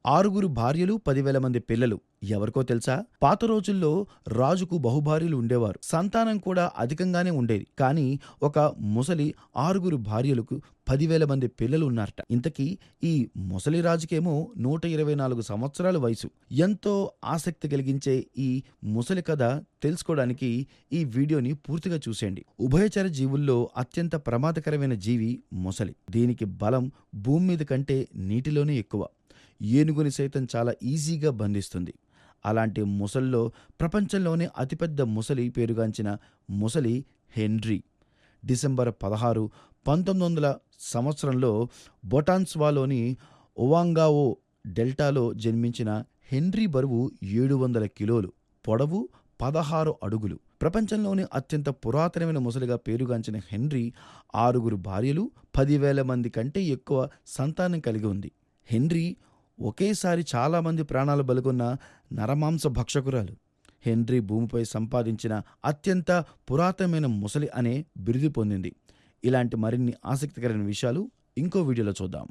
6 భార్యలు 10,000 మంది పిల్లలు. ఎవరికో తెలుసా? పాత రోజుల్లో రాజుకు బహుభార్యలు ఉండేవారు. సంతానం కూడా అధికంగానే ఉండేది. కానీ ఒక ముసలి 6 భార్యలకు 10,000 మంది పిల్లలు ఉన్నారట. ఇంతకీ ఈ ముసలి రాజుకేమో 124 సంవత్సరాల వయసు. ఎంతో ఆసక్తి కలిగించే ఈ ముసలి కథ తెలుసుకోవడానికి ఈ వీడియోని పూర్తిగా చూసేయండి. ఉభయచర జీవుల్లో అత్యంత ప్రమాదకరమైన జీవి మొసలి. దీనికి బలం భూమి మీద కంటే నీటిలోనే ఎక్కువ. ఏనుగుని సైతం చాలా ఈజీగా బంధిస్తుంది. అలాంటి ముసలిలో ప్రపంచంలోనే అతిపెద్ద ముసలి పేరుగాంచిన ముసలి హెన్రీ. డిసెంబర్ 16, 1900 సంవత్సరంలో బొటాన్స్వాలోని ఒవాంగావో డెల్టాలో జన్మించిన హెన్రీ బరువు 700 కిలోలు, పొడవు 16 అడుగులు. ప్రపంచంలోని అత్యంత పురాతనమైన ముసలిగా పేరుగాంచిన హెన్రీ 6 భార్యలు, 10,000 మంది కంటే ఎక్కువ సంతానం కలిగి ఉంది. హెన్రీ ఒకేసారి చాలామంది ప్రాణాలు బలిగొన్న నరమాంస భక్షకురాలు. హెన్రీ భూమిపై సంపాదించిన అత్యంత పురాతనమైన ముసలి అనే బిరుదు పొందింది. ఇలాంటి మరిన్ని ఆసక్తికరమైన విషయాలు ఇంకో వీడియోలో చూద్దాం.